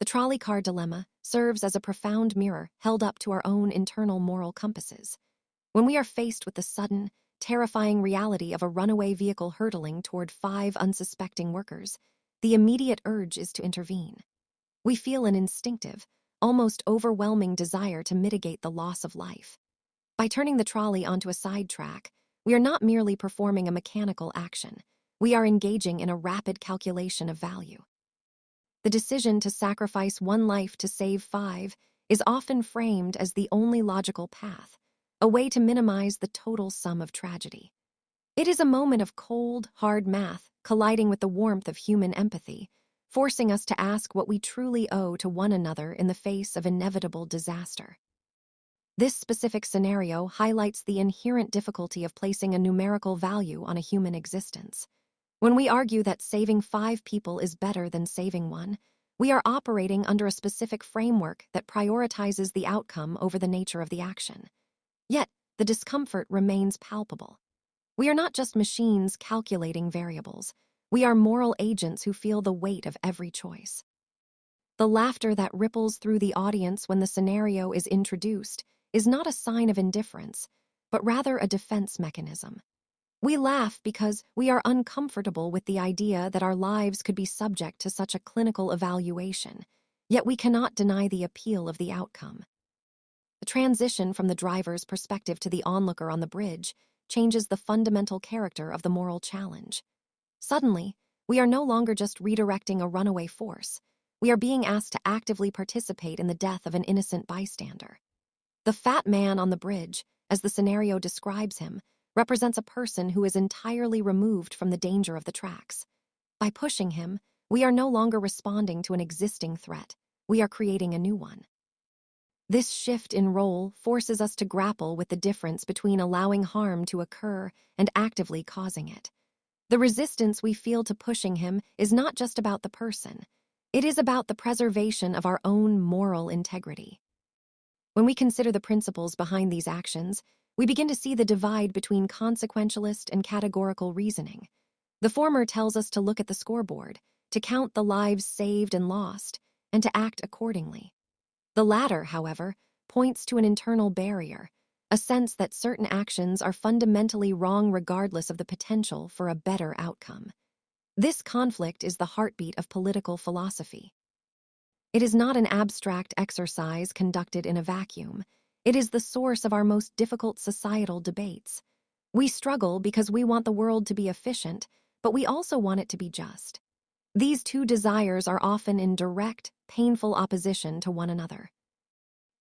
The trolley car dilemma serves as a profound mirror held up to our own internal moral compasses. When we are faced with the sudden, terrifying reality of a runaway vehicle hurtling toward 5 unsuspecting workers, the immediate urge is to intervene. We feel an instinctive, almost overwhelming desire to mitigate the loss of life. By turning the trolley onto a side track, we are not merely performing a mechanical action. We are engaging in a rapid calculation of value. The decision to sacrifice one life to save 5 is often framed as the only logical path, a way to minimize the total sum of tragedy. It is a moment of cold, hard math colliding with the warmth of human empathy, forcing us to ask what we truly owe to one another in the face of inevitable disaster. This specific scenario highlights the inherent difficulty of placing a numerical value on a human existence. When we argue that saving 5 people is better than saving one, we are operating under a specific framework that prioritizes the outcome over the nature of the action. Yet, the discomfort remains palpable. We are not just machines calculating variables. We are moral agents who feel the weight of every choice. The laughter that ripples through the audience when the scenario is introduced is not a sign of indifference, but rather a defense mechanism. We laugh because we are uncomfortable with the idea that our lives could be subject to such a clinical evaluation, yet we cannot deny the appeal of the outcome. The transition from the driver's perspective to the onlooker on the bridge changes the fundamental character of the moral challenge. Suddenly, we are no longer just redirecting a runaway force. We are being asked to actively participate in the death of an innocent bystander. The fat man on the bridge, as the scenario describes him, represents a person who is entirely removed from the danger of the tracks. By pushing him, we are no longer responding to an existing threat. We are creating a new one. This shift in role forces us to grapple with the difference between allowing harm to occur and actively causing it. The resistance we feel to pushing him is not just about the person. It is about the preservation of our own moral integrity. When we consider the principles behind these actions, we begin to see the divide between consequentialist and categorical reasoning. The former tells us to look at the scoreboard, to count the lives saved and lost, and to act accordingly. The latter, however, points to an internal barrier, a sense that certain actions are fundamentally wrong regardless of the potential for a better outcome. This conflict is the heartbeat of political philosophy. It is not an abstract exercise conducted in a vacuum. It is the source of our most difficult societal debates. We struggle because we want the world to be efficient, but we also want it to be just. These two desires are often in direct, painful opposition to one another.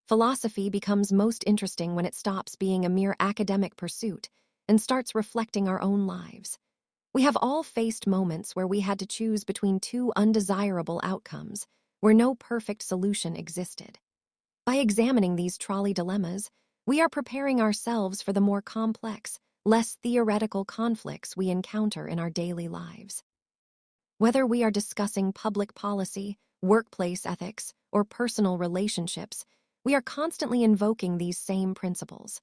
Philosophy becomes most interesting when it stops being a mere academic pursuit and starts reflecting our own lives. We have all faced moments where we had to choose between two undesirable outcomes, where no perfect solution existed. By examining these trolley dilemmas, we are preparing ourselves for the more complex, less theoretical conflicts we encounter in our daily lives. Whether we are discussing public policy, workplace ethics, or personal relationships, we are constantly invoking these same principles.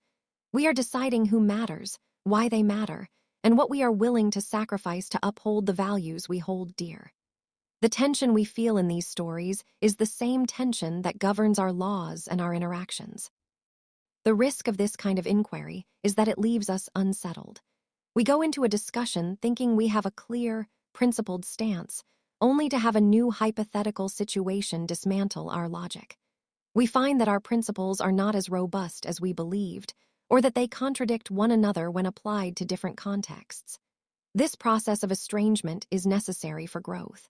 We are deciding who matters, why they matter, and what we are willing to sacrifice to uphold the values we hold dear. The tension we feel in these stories is the same tension that governs our laws and our interactions. The risk of this kind of inquiry is that it leaves us unsettled. We go into a discussion thinking we have a clear, principled stance, only to have a new hypothetical situation dismantle our logic. We find that our principles are not as robust as we believed, or that they contradict one another when applied to different contexts. This process of estrangement is necessary for growth.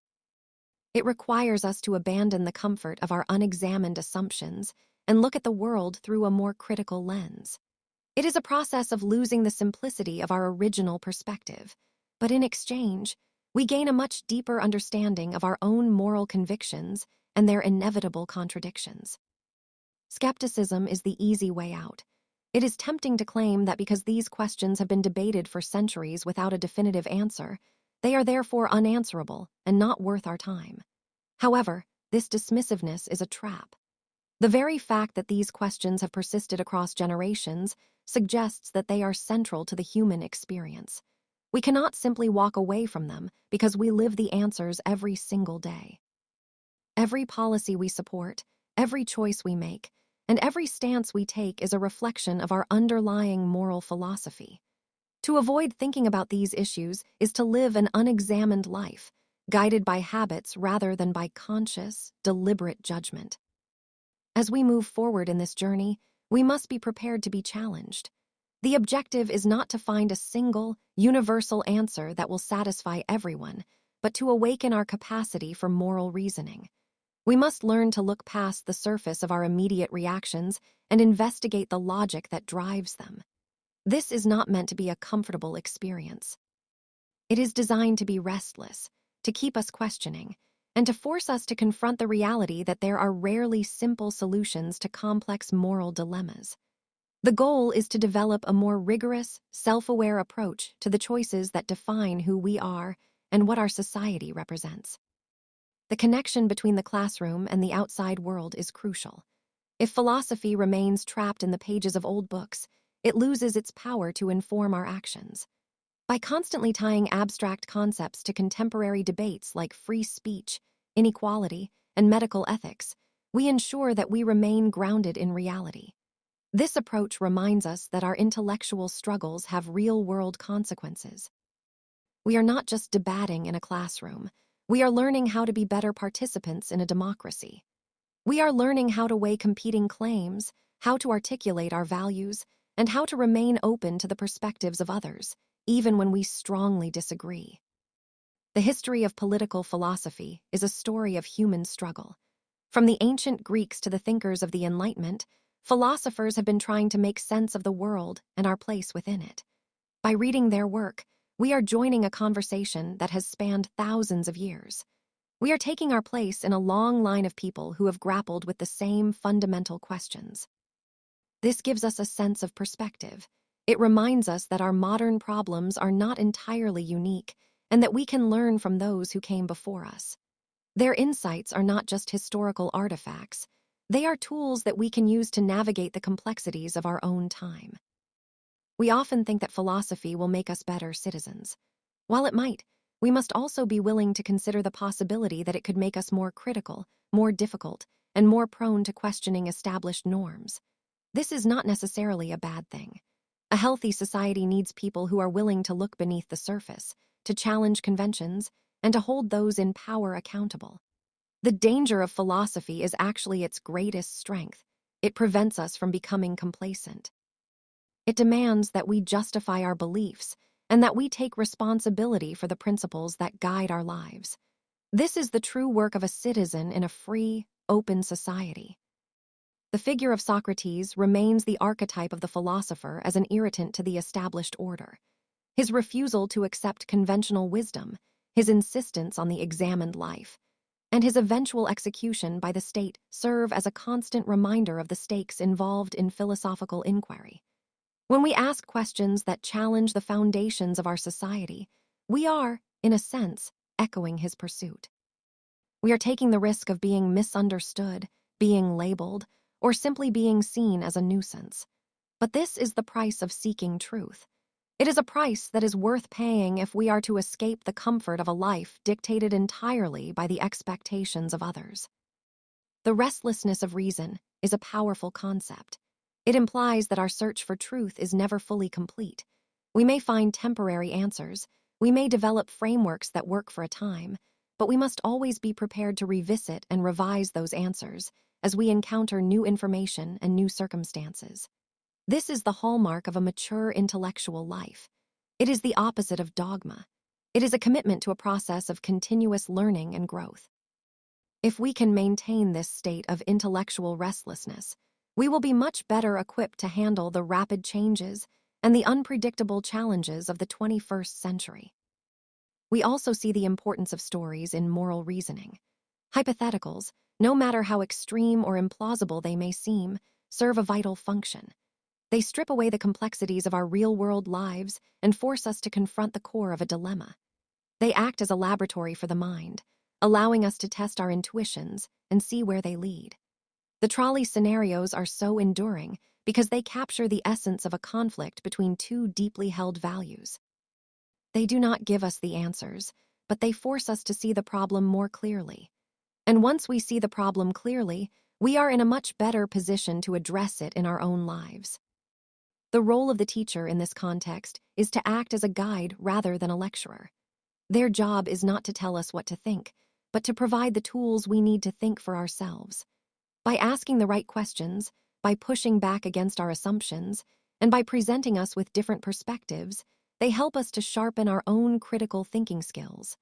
It requires us to abandon the comfort of our unexamined assumptions and look at the world through a more critical lens. It is a process of losing the simplicity of our original perspective, but in exchange, we gain a much deeper understanding of our own moral convictions and their inevitable contradictions. Skepticism is the easy way out. It is tempting to claim that because these questions have been debated for centuries without a definitive answer, they are therefore unanswerable and not worth our time. However, this dismissiveness is a trap. The very fact that these questions have persisted across generations suggests that they are central to the human experience. We cannot simply walk away from them because we live the answers every single day. Every policy we support, every choice we make, and every stance we take is a reflection of our underlying moral philosophy. To avoid thinking about these issues is to live an unexamined life, guided by habits rather than by conscious, deliberate judgment. As we move forward in this journey, we must be prepared to be challenged. The objective is not to find a single, universal answer that will satisfy everyone, but to awaken our capacity for moral reasoning. We must learn to look past the surface of our immediate reactions and investigate the logic that drives them. This is not meant to be a comfortable experience. It is designed to be restless, to keep us questioning, and to force us to confront the reality that there are rarely simple solutions to complex moral dilemmas. The goal is to develop a more rigorous, self-aware approach to the choices that define who we are and what our society represents. The connection between the classroom and the outside world is crucial. If philosophy remains trapped in the pages of old books, it loses its power to inform our actions. By constantly tying abstract concepts to contemporary debates like free speech, inequality, and medical ethics, we ensure that we remain grounded in reality. This approach reminds us that our intellectual struggles have real-world consequences. We are not just debating in a classroom. We are learning how to be better participants in a democracy. We are learning how to weigh competing claims, how to articulate our values, and how to remain open to the perspectives of others, even when we strongly disagree. The history of political philosophy is a story of human struggle. From the ancient Greeks to the thinkers of the Enlightenment, philosophers have been trying to make sense of the world and our place within it. By reading their work, we are joining a conversation that has spanned thousands of years. We are taking our place in a long line of people who have grappled with the same fundamental questions. This gives us a sense of perspective. It reminds us that our modern problems are not entirely unique and that we can learn from those who came before us. Their insights are not just historical artifacts. They are tools that we can use to navigate the complexities of our own time. We often think that philosophy will make us better citizens. While it might, we must also be willing to consider the possibility that it could make us more critical, more difficult, and more prone to questioning established norms. This is not necessarily a bad thing. A healthy society needs people who are willing to look beneath the surface, to challenge conventions, and to hold those in power accountable. The danger of philosophy is actually its greatest strength. It prevents us from becoming complacent. It demands that we justify our beliefs and that we take responsibility for the principles that guide our lives. This is the true work of a citizen in a free, open society. The figure of Socrates remains the archetype of the philosopher as an irritant to the established order. His refusal to accept conventional wisdom, his insistence on the examined life, and his eventual execution by the state serve as a constant reminder of the stakes involved in philosophical inquiry. When we ask questions that challenge the foundations of our society, we are, in a sense, echoing his pursuit. We are taking the risk of being misunderstood, being labeled, or simply being seen as a nuisance. But this is the price of seeking truth. It is a price that is worth paying if we are to escape the comfort of a life dictated entirely by the expectations of others. The restlessness of reason is a powerful concept. It implies that our search for truth is never fully complete. We may find temporary answers, we may develop frameworks that work for a time, but we must always be prepared to revisit and revise those answers as we encounter new information and new circumstances. This is the hallmark of a mature intellectual life. It is the opposite of dogma. It is a commitment to a process of continuous learning and growth. If we can maintain this state of intellectual restlessness, we will be much better equipped to handle the rapid changes and the unpredictable challenges of the 21st century. We also see the importance of stories in moral reasoning. Hypotheticals, no matter how extreme or implausible they may seem, serve a vital function. They strip away the complexities of our real-world lives and force us to confront the core of a dilemma. They act as a laboratory for the mind, allowing us to test our intuitions and see where they lead. The trolley scenarios are so enduring because they capture the essence of a conflict between two deeply held values. They do not give us the answers, but they force us to see the problem more clearly. And once we see the problem clearly, we are in a much better position to address it in our own lives. The role of the teacher in this context is to act as a guide rather than a lecturer. Their job is not to tell us what to think, but to provide the tools we need to think for ourselves. By asking the right questions, by pushing back against our assumptions, and by presenting us with different perspectives, they help us to sharpen our own critical thinking skills.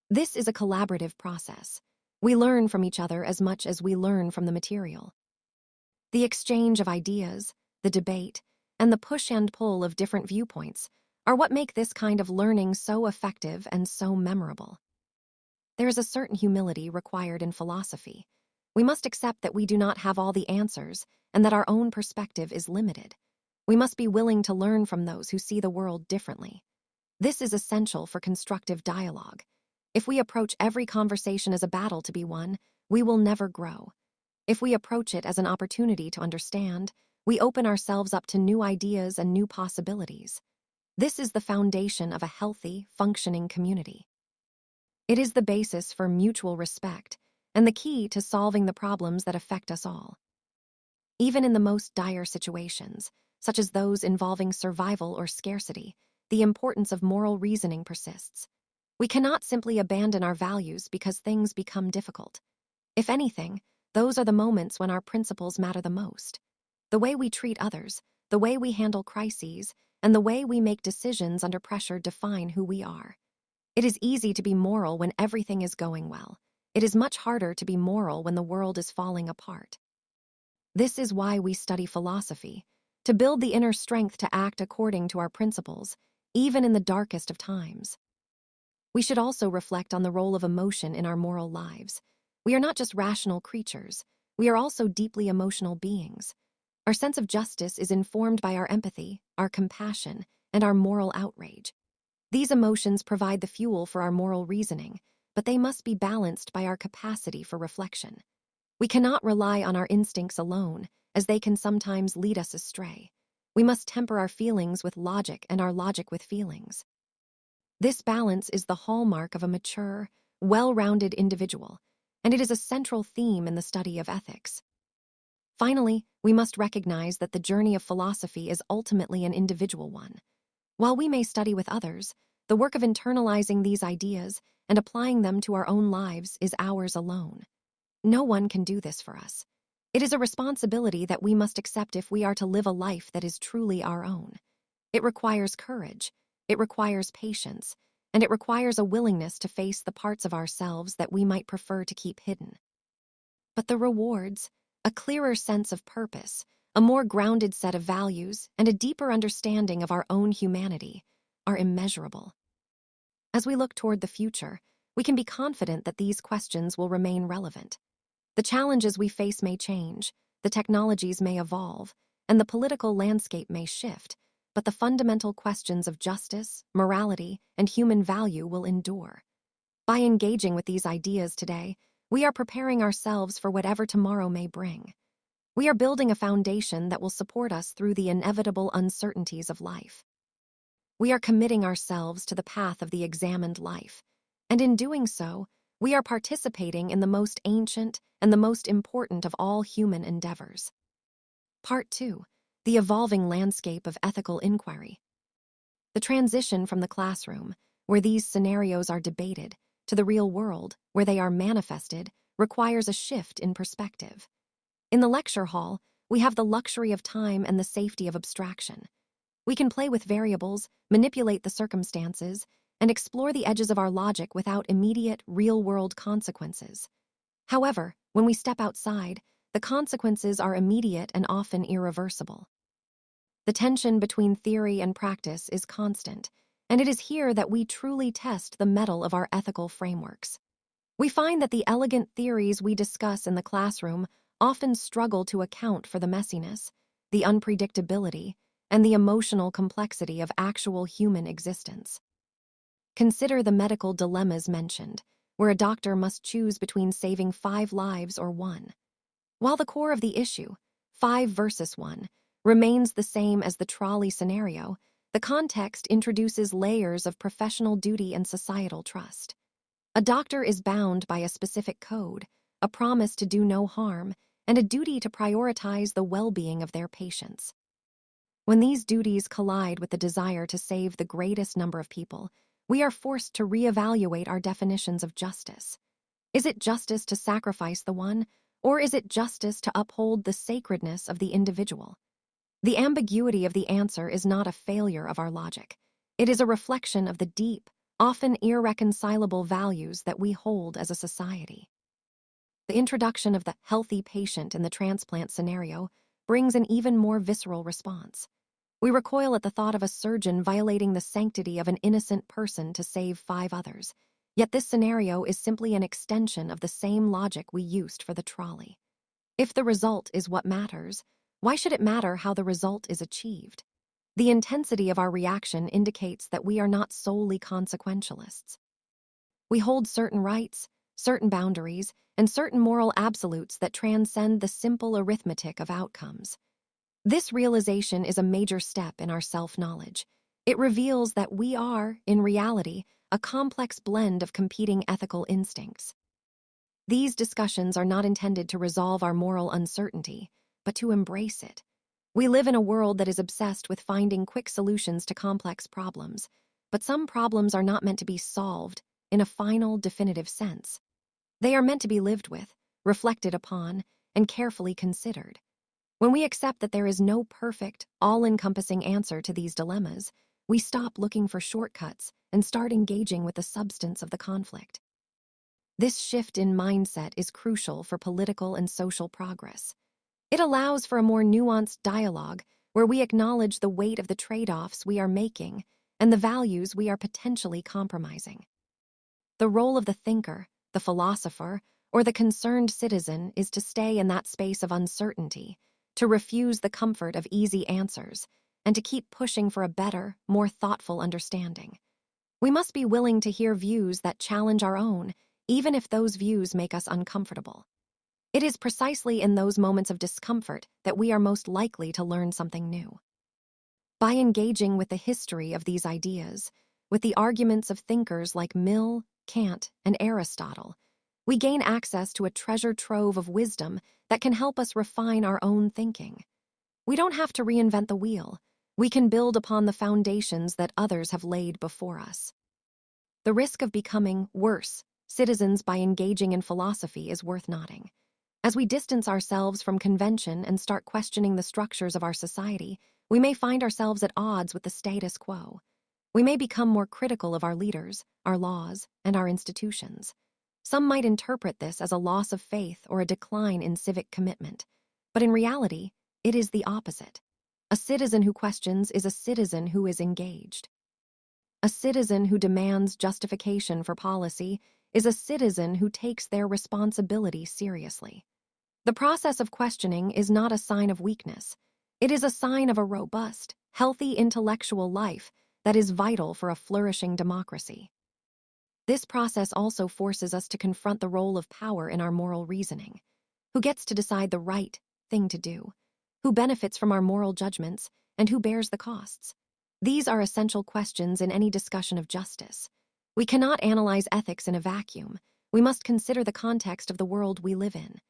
This is a collaborative process. We learn from each other as much as we learn from the material. The exchange of ideas, the debate, and the push and pull of different viewpoints are what make this kind of learning so effective and so memorable. There is a certain humility required in philosophy. We must accept that we do not have all the answers and that our own perspective is limited. We must be willing to learn from those who see the world differently. This is essential for constructive dialogue. If we approach every conversation as a battle to be won, we will never grow. If we approach it as an opportunity to understand, we open ourselves up to new ideas and new possibilities. This is the foundation of a healthy, functioning community. It is the basis for mutual respect and the key to solving the problems that affect us all. Even in the most dire situations, such as those involving survival or scarcity, the importance of moral reasoning persists. We cannot simply abandon our values because things become difficult. If anything, those are the moments when our principles matter the most. The way we treat others, the way we handle crises, and the way we make decisions under pressure define who we are. It is easy to be moral when everything is going well. It is much harder to be moral when the world is falling apart. This is why we study philosophy, to build the inner strength to act according to our principles, even in the darkest of times. We should also reflect on the role of emotion in our moral lives. We are not just rational creatures, we are also deeply emotional beings. Our sense of justice is informed by our empathy, our compassion, and our moral outrage. These emotions provide the fuel for our moral reasoning, but they must be balanced by our capacity for reflection. We cannot rely on our instincts alone, as they can sometimes lead us astray. We must temper our feelings with logic and our logic with feelings. This balance is the hallmark of a mature, well-rounded individual, and it is a central theme in the study of ethics. Finally, we must recognize that the journey of philosophy is ultimately an individual one. While we may study with others, the work of internalizing these ideas and applying them to our own lives is ours alone. No one can do this for us. It is a responsibility that we must accept if we are to live a life that is truly our own. It requires courage, it requires patience, and it requires a willingness to face the parts of ourselves that we might prefer to keep hidden. But the rewards, a clearer sense of purpose, a more grounded set of values, and a deeper understanding of our own humanity, are immeasurable. As we look toward the future, we can be confident that these questions will remain relevant. The challenges we face may change, the technologies may evolve, and the political landscape may shift, but the fundamental questions of justice, morality, and human value will endure. By engaging with these ideas today, we are preparing ourselves for whatever tomorrow may bring. We are building a foundation that will support us through the inevitable uncertainties of life. We are committing ourselves to the path of the examined life, and in doing so, we are participating in the most ancient and the most important of all human endeavors. Part 2. The evolving landscape of ethical inquiry. The transition from the classroom, where these scenarios are debated, to the real world, where they are manifested, requires a shift in perspective. In the lecture hall, we have the luxury of time and the safety of abstraction. We can play with variables, manipulate the circumstances, and explore the edges of our logic without immediate, real-world consequences. However, when we step outside, the consequences are immediate and often irreversible. The tension between theory and practice is constant, and it is here that we truly test the mettle of our ethical frameworks. We find that the elegant theories we discuss in the classroom often struggle to account for the messiness, the unpredictability, and the emotional complexity of actual human existence. Consider the medical dilemmas mentioned, where a doctor must choose between saving 5 lives or 1. While the core of the issue, 5 versus 1, remains the same as the trolley scenario, the context introduces layers of professional duty and societal trust. A doctor is bound by a specific code, a promise to do no harm, and a duty to prioritize the well-being of their patients. When these duties collide with the desire to save the greatest number of people, we are forced to reevaluate our definitions of justice. Is it justice to sacrifice the one, or is it justice to uphold the sacredness of the individual? The ambiguity of the answer is not a failure of our logic. It is a reflection of the deep, often irreconcilable values that we hold as a society. The introduction of the healthy patient in the transplant scenario brings an even more visceral response. We recoil at the thought of a surgeon violating the sanctity of an innocent person to save 5 others. Yet this scenario is simply an extension of the same logic we used for the trolley. If the result is what matters, why should it matter how the result is achieved? The intensity of our reaction indicates that we are not solely consequentialists. We hold certain rights, certain boundaries, and certain moral absolutes that transcend the simple arithmetic of outcomes. This realization is a major step in our self-knowledge. It reveals that we are, in reality, a complex blend of competing ethical instincts. These discussions are not intended to resolve our moral uncertainty, but to embrace it. We live in a world that is obsessed with finding quick solutions to complex problems, but some problems are not meant to be solved in a final, definitive sense. They are meant to be lived with, reflected upon, and carefully considered. When we accept that there is no perfect, all-encompassing answer to these dilemmas, we stop looking for shortcuts and start engaging with the substance of the conflict. This shift in mindset is crucial for political and social progress. It allows for a more nuanced dialogue where we acknowledge the weight of the trade-offs we are making and the values we are potentially compromising. The role of the thinker, the philosopher, or the concerned citizen is to stay in that space of uncertainty, to refuse the comfort of easy answers, and to keep pushing for a better, more thoughtful understanding. We must be willing to hear views that challenge our own, even if those views make us uncomfortable. It is precisely in those moments of discomfort that we are most likely to learn something new. By engaging with the history of these ideas, with the arguments of thinkers like Mill, Kant, and Aristotle, we gain access to a treasure trove of wisdom that can help us refine our own thinking. We don't have to reinvent the wheel. We can build upon the foundations that others have laid before us. The risk of becoming worse citizens by engaging in philosophy is worth noting. As we distance ourselves from convention and start questioning the structures of our society, we may find ourselves at odds with the status quo. We may become more critical of our leaders, our laws, and our institutions. Some might interpret this as a loss of faith or a decline in civic commitment, but in reality, it is the opposite. A citizen who questions is a citizen who is engaged. A citizen who demands justification for policy is a citizen who takes their responsibility seriously. The process of questioning is not a sign of weakness. It is a sign of a robust, healthy intellectual life that is vital for a flourishing democracy. This process also forces us to confront the role of power in our moral reasoning. Who gets to decide the right thing to do? Who benefits from our moral judgments, and who bears the costs? These are essential questions in any discussion of justice. We cannot analyze ethics in a vacuum. We must consider the context of the world we live in.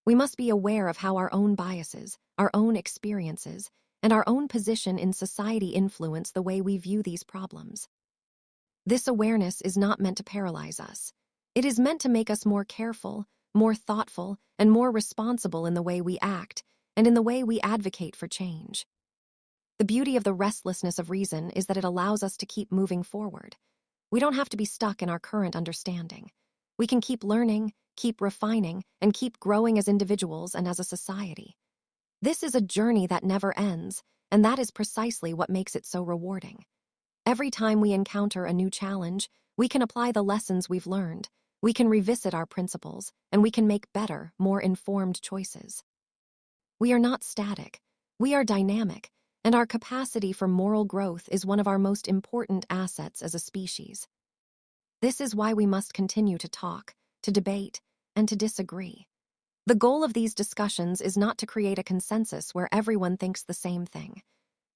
We must be aware of how our own biases, our own experiences, and our own position in society influence the way we view these problems. This awareness is not meant to paralyze us. It is meant to make us more careful, more thoughtful, and more responsible in the way we act and in the way we advocate for change. The beauty of the restlessness of reason is that it allows us to keep moving forward. We don't have to be stuck in our current understanding. We can keep learning, keep refining, and keep growing as individuals and as a society. This is a journey that never ends, and that is precisely what makes it so rewarding. Every time we encounter a new challenge, we can apply the lessons we've learned, we can revisit our principles, and we can make better, more informed choices. We are not static. We are dynamic, and our capacity for moral growth is one of our most important assets as a species. This is why we must continue to talk, to debate, and to disagree. The goal of these discussions is not to create a consensus where everyone thinks the same thing.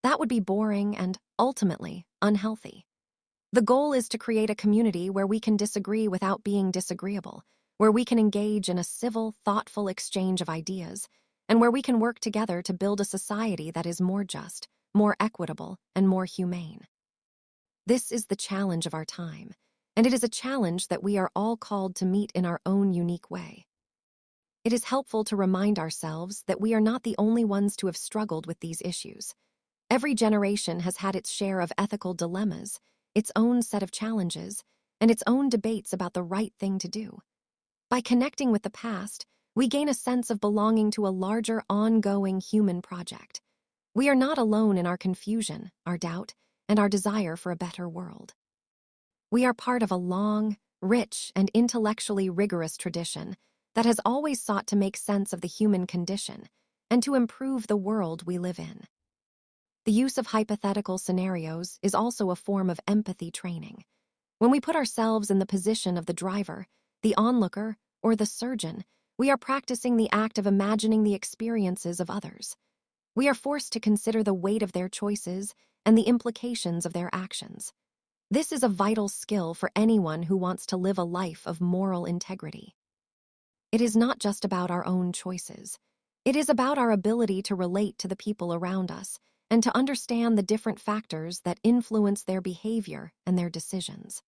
That would be boring and, ultimately, unhealthy. The goal is to create a community where we can disagree without being disagreeable, where we can engage in a civil, thoughtful exchange of ideas, and where we can work together to build a society that is more just, more equitable, and more humane. This is the challenge of our time, and it is a challenge that we are all called to meet in our own unique way. It is helpful to remind ourselves that we are not the only ones to have struggled with these issues. Every generation has had its share of ethical dilemmas, its own set of challenges, and its own debates about the right thing to do. By connecting with the past, we gain a sense of belonging to a larger, ongoing human project. We are not alone in our confusion, our doubt, and our desire for a better world. We are part of a long, rich, and intellectually rigorous tradition that has always sought to make sense of the human condition and to improve the world we live in. The use of hypothetical scenarios is also a form of empathy training. When we put ourselves in the position of the driver, the onlooker, or the surgeon, we are practicing the act of imagining the experiences of others. We are forced to consider the weight of their choices and the implications of their actions. This is a vital skill for anyone who wants to live a life of moral integrity. It is not just about our own choices. It is about our ability to relate to the people around us and to understand the different factors that influence their behavior and their decisions.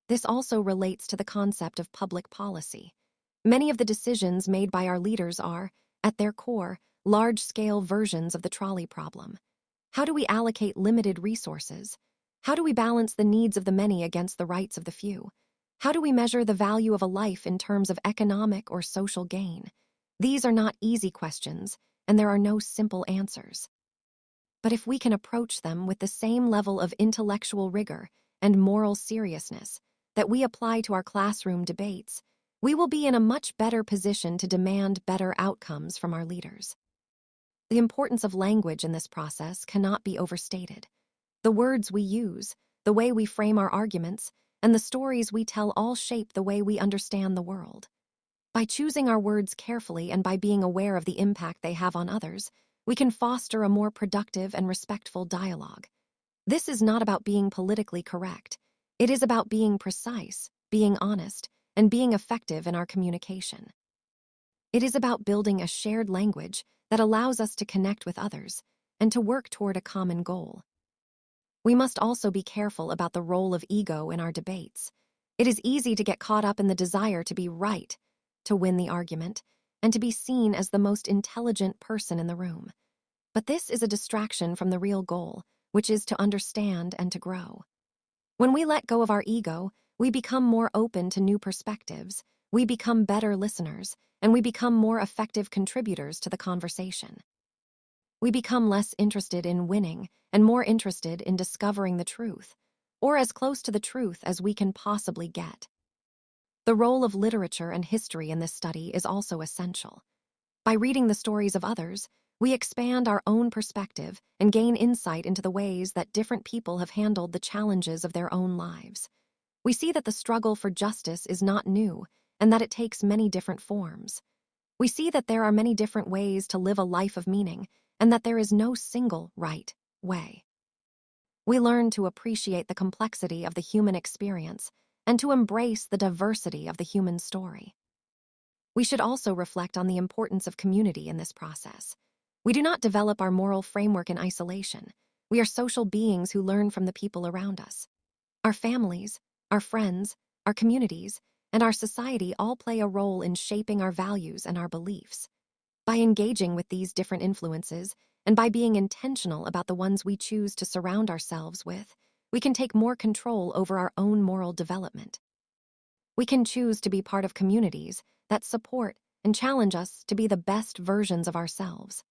This also relates to the concept of public policy. Many of the decisions made by our leaders are, at their core, large-scale versions of the trolley problem. How do we allocate limited resources? How do we balance the needs of the many against the rights of the few? How do we measure the value of a life in terms of economic or social gain? These are not easy questions, and there are no simple answers. But if we can approach them with the same level of intellectual rigor and moral seriousness that we apply to our classroom debates, we will be in a much better position to demand better outcomes from our leaders. The importance of language in this process cannot be overstated. The words we use, the way we frame our arguments, and the stories we tell all shape the way we understand the world. By choosing our words carefully and by being aware of the impact they have on others, we can foster a more productive and respectful dialogue. This is not about being politically correct. It is about being precise, being honest, and being effective in our communication. It is about building a shared language that allows us to connect with others and to work toward a common goal. We must also be careful about the role of ego in our debates. It is easy to get caught up in the desire to be right, to win the argument, and to be seen as the most intelligent person in the room. But this is a distraction from the real goal, which is to understand and to grow. When we let go of our ego, we become more open to new perspectives, we become better listeners, and we become more effective contributors to the conversation. We become less interested in winning and more interested in discovering the truth, or as close to the truth as we can possibly get. The role of literature and history in this study is also essential. By reading the stories of others, we expand our own perspective and gain insight into the ways that different people have handled the challenges of their own lives. We see that the struggle for justice is not new and that it takes many different forms. We see that there are many different ways to live a life of meaning and that there is no single right way. We learn to appreciate the complexity of the human experience and to embrace the diversity of the human story. We should also reflect on the importance of community in this process. We do not develop our moral framework in isolation. We are social beings who learn from the people around us. Our families, our friends, our communities, and our society all play a role in shaping our values and our beliefs. By engaging with these different influences, and by being intentional about the ones we choose to surround ourselves with, we can take more control over our own moral development. We can choose to be part of communities that support and challenge us to be the best versions of ourselves.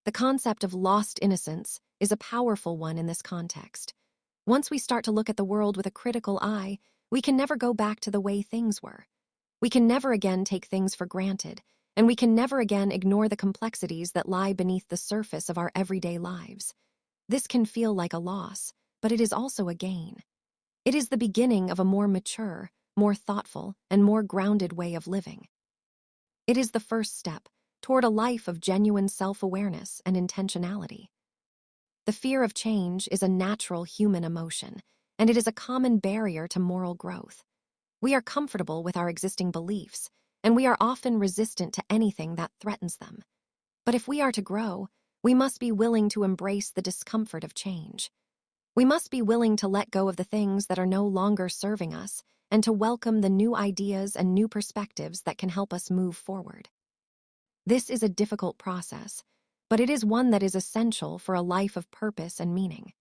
The concept of lost innocence is a powerful one in this context. Once we start to look at the world with a critical eye, we can never go back to the way things were. We can never again take things for granted, and we can never again ignore the complexities that lie beneath the surface of our everyday lives. This can feel like a loss, but it is also a gain. It is the beginning of a more mature, more thoughtful, and more grounded way of living. It is the first step toward a life of genuine self-awareness and intentionality. The fear of change is a natural human emotion, and it is a common barrier to moral growth. We are comfortable with our existing beliefs, and we are often resistant to anything that threatens them. But if we are to grow, we must be willing to embrace the discomfort of change. We must be willing to let go of the things that are no longer serving us and to welcome the new ideas and new perspectives that can help us move forward. This is a difficult process, but it is one that is essential for a life of purpose and meaning.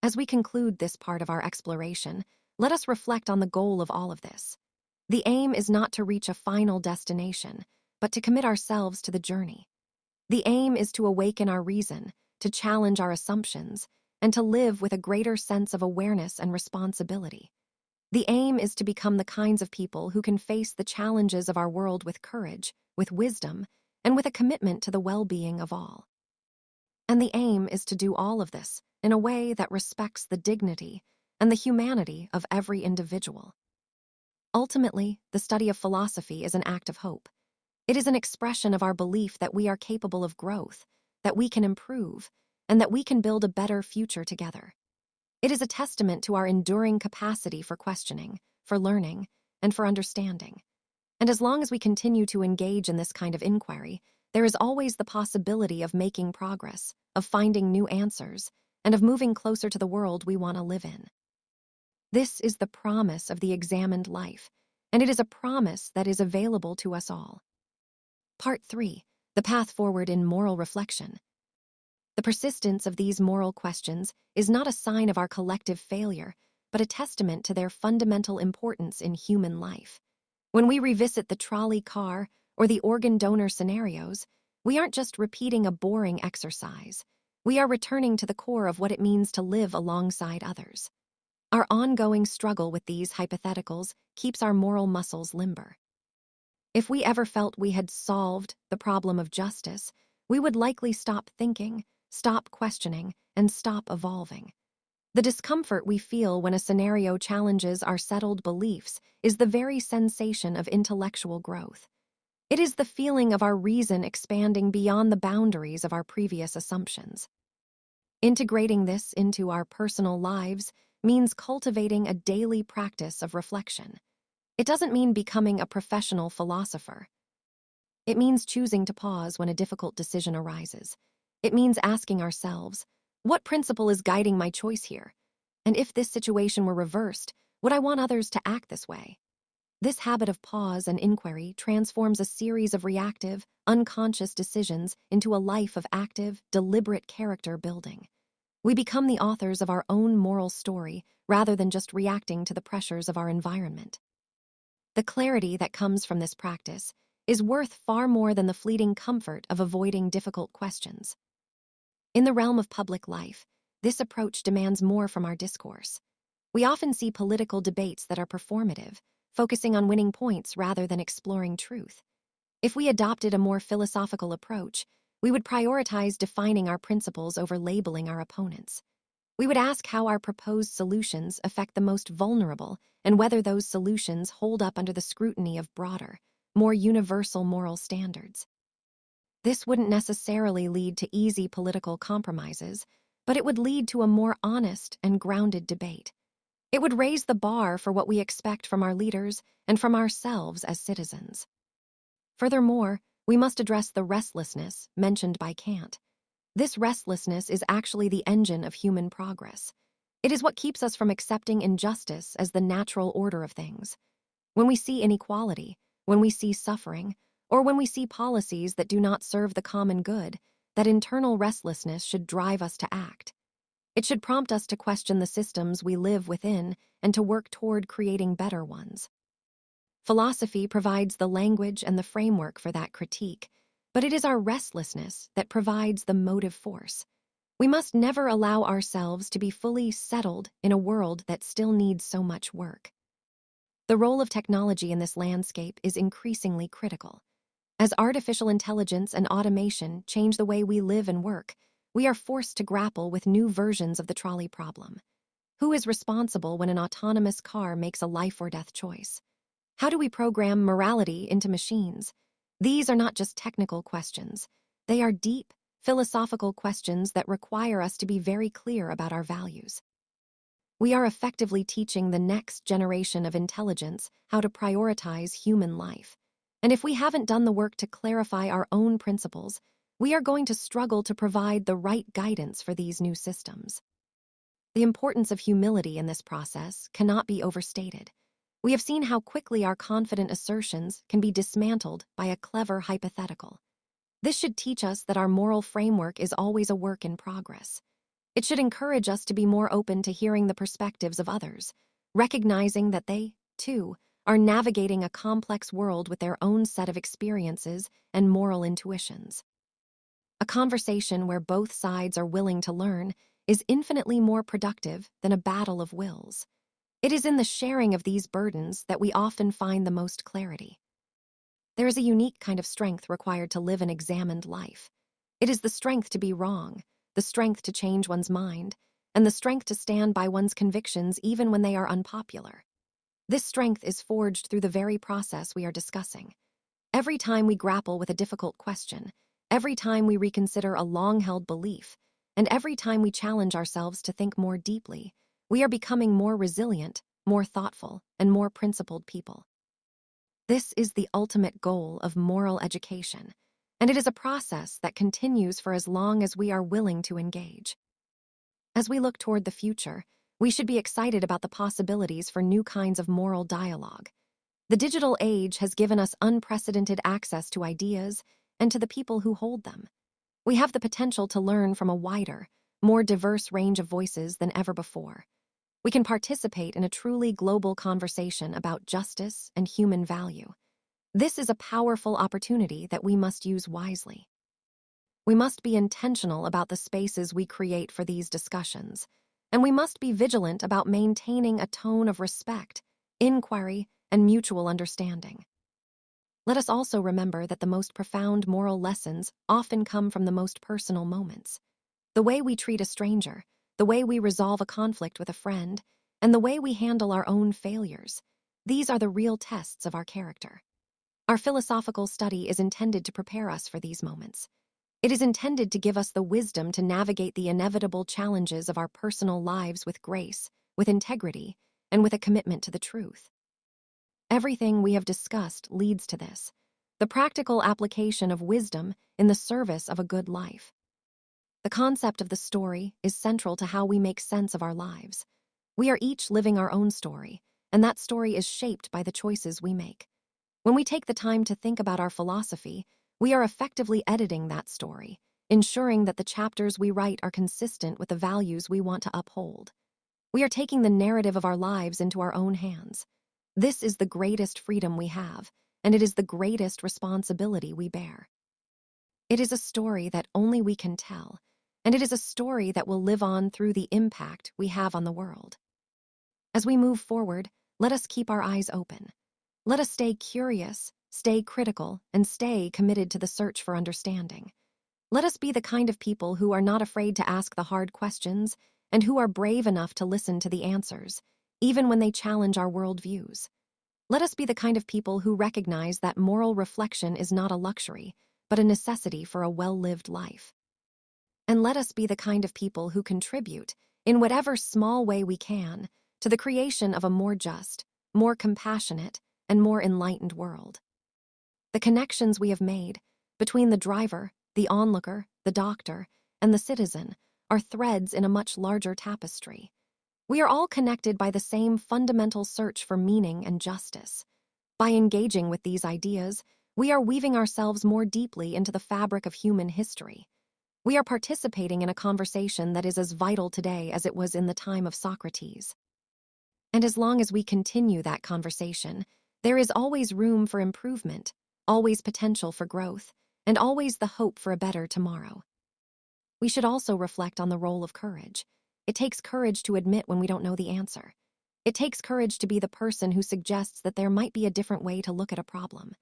As we conclude this part of our exploration, let us reflect on the goal of all of this. The aim is not to reach a final destination, but to commit ourselves to the journey. The aim is to awaken our reason, to challenge our assumptions, and to live with a greater sense of awareness and responsibility. The aim is to become the kinds of people who can face the challenges of our world with courage, with wisdom, and with a commitment to the well-being of all. And the aim is to do all of this in a way that respects the dignity and the humanity of every individual. Ultimately, the study of philosophy is an act of hope. It is an expression of our belief that we are capable of growth, that we can improve, and that we can build a better future together. It is a testament to our enduring capacity for questioning, for learning, and for understanding. And as long as we continue to engage in this kind of inquiry, there is always the possibility of making progress, of finding new answers, and of moving closer to the world we want to live in. This is the promise of the examined life, and it is a promise that is available to us all. Part 3. The path forward in moral reflection. The persistence of these moral questions is not a sign of our collective failure, but a testament to their fundamental importance in human life. When we revisit the trolley car or the organ donor scenarios, we aren't just repeating a boring exercise. We are returning to the core of what it means to live alongside others. Our ongoing struggle with these hypotheticals keeps our moral muscles limber. If we ever felt we had solved the problem of justice, we would likely stop thinking, stop questioning, and stop evolving. The discomfort we feel when a scenario challenges our settled beliefs is the very sensation of intellectual growth. It is the feeling of our reason expanding beyond the boundaries of our previous assumptions. Integrating this into our personal lives means cultivating a daily practice of reflection. It doesn't mean becoming a professional philosopher. It means choosing to pause when a difficult decision arises. It means asking ourselves, what principle is guiding my choice here? And if this situation were reversed, would I want others to act this way? This habit of pause and inquiry transforms a series of reactive, unconscious decisions into a life of active, deliberate character building. We become the authors of our own moral story rather than just reacting to the pressures of our environment. The clarity that comes from this practice is worth far more than the fleeting comfort of avoiding difficult questions. In the realm of public life, this approach demands more from our discourse. We often see political debates that are performative, focusing on winning points rather than exploring truth. If we adopted a more philosophical approach, we would prioritize defining our principles over labeling our opponents. We would ask how our proposed solutions affect the most vulnerable and whether those solutions hold up under the scrutiny of broader, more universal moral standards. This wouldn't necessarily lead to easy political compromises, but it would lead to a more honest and grounded debate. It would raise the bar for what we expect from our leaders and from ourselves as citizens. Furthermore, we must address the restlessness mentioned by Kant. This restlessness is actually the engine of human progress. It is what keeps us from accepting injustice as the natural order of things. When we see inequality, when we see suffering, or when we see policies that do not serve the common good, that internal restlessness should drive us to act. It should prompt us to question the systems we live within and to work toward creating better ones. Philosophy provides the language and the framework for that critique, but it is our restlessness that provides the motive force. We must never allow ourselves to be fully settled in a world that still needs so much work. The role of technology in this landscape is increasingly critical. As artificial intelligence and automation change the way we live and work, we are forced to grapple with new versions of the trolley problem. Who is responsible when an autonomous car makes a life-or-death choice? How do we program morality into machines? These are not just technical questions. They are deep, philosophical questions that require us to be very clear about our values. We are effectively teaching the next generation of intelligence how to prioritize human life. And if we haven't done the work to clarify our own principles, we are going to struggle to provide the right guidance for these new systems. The importance of humility in this process cannot be overstated. We have seen how quickly our confident assertions can be dismantled by a clever hypothetical. This should teach us that our moral framework is always a work in progress. It should encourage us to be more open to hearing the perspectives of others, recognizing that they, too, are navigating a complex world with their own set of experiences and moral intuitions. A conversation where both sides are willing to learn is infinitely more productive than a battle of wills. It is in the sharing of these burdens that we often find the most clarity. There is a unique kind of strength required to live an examined life. It is the strength to be wrong, the strength to change one's mind, and the strength to stand by one's convictions even when they are unpopular. This strength is forged through the very process we are discussing. Every time we grapple with a difficult question, every time we reconsider a long-held belief, and every time we challenge ourselves to think more deeply, we are becoming more resilient, more thoughtful, and more principled people. This is the ultimate goal of moral education, and it is a process that continues for as long as we are willing to engage. As we look toward the future, we should be excited about the possibilities for new kinds of moral dialogue. The digital age has given us unprecedented access to ideas and to the people who hold them. We have the potential to learn from a wider, more diverse range of voices than ever before. We can participate in a truly global conversation about justice and human value. This is a powerful opportunity that we must use wisely. We must be intentional about the spaces we create for these discussions, and we must be vigilant about maintaining a tone of respect, inquiry, and mutual understanding. Let us also remember that the most profound moral lessons often come from the most personal moments. The way we treat a stranger, the way we resolve a conflict with a friend, and the way we handle our own failures. These are the real tests of our character. Our philosophical study is intended to prepare us for these moments. It is intended to give us the wisdom to navigate the inevitable challenges of our personal lives with grace, with integrity, and with a commitment to the truth. Everything we have discussed leads to this, the practical application of wisdom in the service of a good life. The concept of the story is central to how we make sense of our lives. We are each living our own story, and that story is shaped by the choices we make. When we take the time to think about our philosophy, we are effectively editing that story, ensuring that the chapters we write are consistent with the values we want to uphold. We are taking the narrative of our lives into our own hands. This is the greatest freedom we have, and it is the greatest responsibility we bear. It is a story that only we can tell, and it is a story that will live on through the impact we have on the world. As we move forward, let us keep our eyes open. Let us stay curious, stay critical, and stay committed to the search for understanding. Let us be the kind of people who are not afraid to ask the hard questions and who are brave enough to listen to the answers, even when they challenge our worldviews. Let us be the kind of people who recognize that moral reflection is not a luxury, but a necessity for a well-lived life. And let us be the kind of people who contribute, in whatever small way we can, to the creation of a more just, more compassionate, and more enlightened world. The connections we have made between the driver, the onlooker, the doctor, and the citizen are threads in a much larger tapestry. We are all connected by the same fundamental search for meaning and justice. By engaging with these ideas, we are weaving ourselves more deeply into the fabric of human history. We are participating in a conversation that is as vital today as it was in the time of Socrates. And as long as we continue that conversation, there is always room for improvement, always potential for growth, and always the hope for a better tomorrow. We should also reflect on the role of courage. It takes courage to admit when we don't know the answer. It takes courage to be the person who suggests that there might be a different way to look at a problem.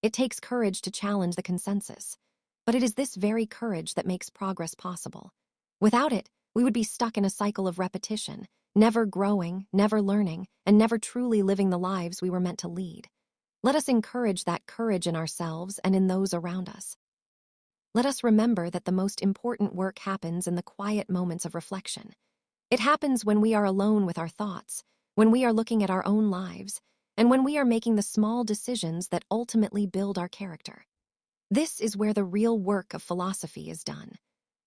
It takes courage to challenge the consensus. But it is this very courage that makes progress possible. Without it, we would be stuck in a cycle of repetition, never growing, never learning, and never truly living the lives we were meant to lead. Let us encourage that courage in ourselves and in those around us. Let us remember that the most important work happens in the quiet moments of reflection. It happens when we are alone with our thoughts, when we are looking at our own lives, and when we are making the small decisions that ultimately build our character. This is where the real work of philosophy is done.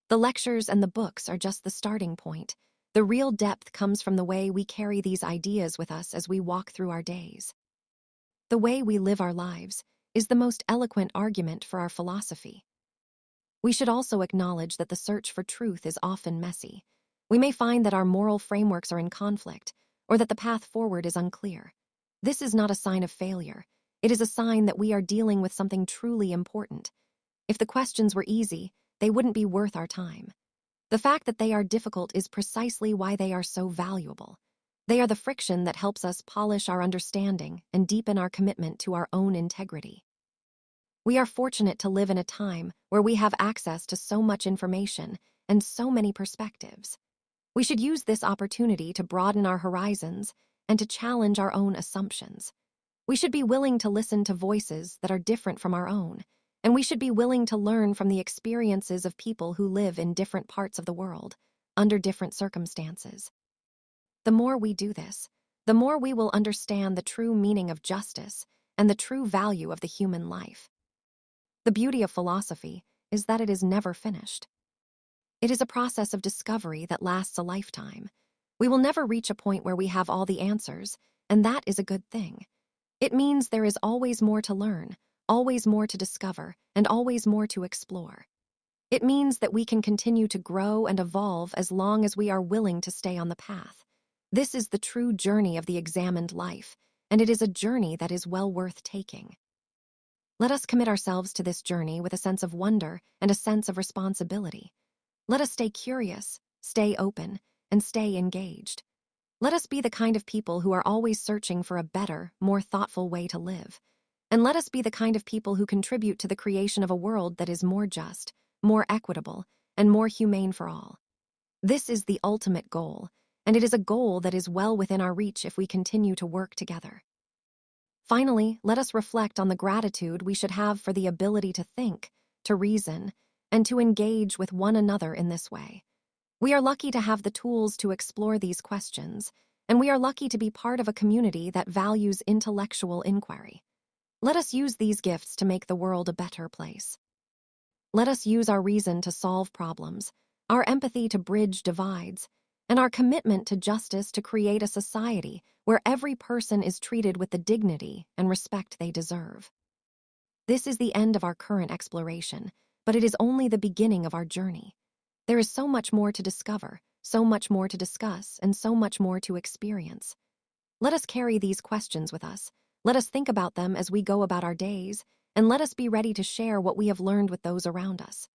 The lectures and the books are just the starting point. The real depth comes from the way we carry these ideas with us as we walk through our days. The way we live our lives is the most eloquent argument for our philosophy. We should also acknowledge that the search for truth is often messy. We may find that our moral frameworks are in conflict, or that the path forward is unclear. This is not a sign of failure. It is a sign that we are dealing with something truly important. If the questions were easy, they wouldn't be worth our time. The fact that they are difficult is precisely why they are so valuable. They are the friction that helps us polish our understanding and deepen our commitment to our own integrity. We are fortunate to live in a time where we have access to so much information and so many perspectives. We should use this opportunity to broaden our horizons and to challenge our own assumptions. We should be willing to listen to voices that are different from our own, and we should be willing to learn from the experiences of people who live in different parts of the world, under different circumstances. The more we do this, the more we will understand the true meaning of justice and the true value of the human life. The beauty of philosophy is that it is never finished. It is a process of discovery that lasts a lifetime. We will never reach a point where we have all the answers, and that is a good thing. It means there is always more to learn, always more to discover, and always more to explore. It means that we can continue to grow and evolve as long as we are willing to stay on the path. This is the true journey of the examined life, and it is a journey that is well worth taking. Let us commit ourselves to this journey with a sense of wonder and a sense of responsibility. Let us stay curious, stay open, and stay engaged. Let us be the kind of people who are always searching for a better, more thoughtful way to live. And let us be the kind of people who contribute to the creation of a world that is more just, more equitable, and more humane for all. This is the ultimate goal, and it is a goal that is well within our reach if we continue to work together. Finally, let us reflect on the gratitude we should have for the ability to think, to reason, and to engage with one another in this way. We are lucky to have the tools to explore these questions, and we are lucky to be part of a community that values intellectual inquiry. Let us use these gifts to make the world a better place. Let us use our reason to solve problems, our empathy to bridge divides, and our commitment to justice to create a society where every person is treated with the dignity and respect they deserve. This is the end of our current exploration, but it is only the beginning of our journey. There is so much more to discover, so much more to discuss, and so much more to experience. Let us carry these questions with us. Let us think about them as we go about our days, and let us be ready to share what we have learned with those around us.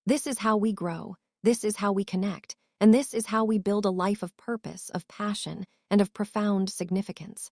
This is how we grow, this is how we connect, and this is how we build a life of purpose, of passion, and of profound significance.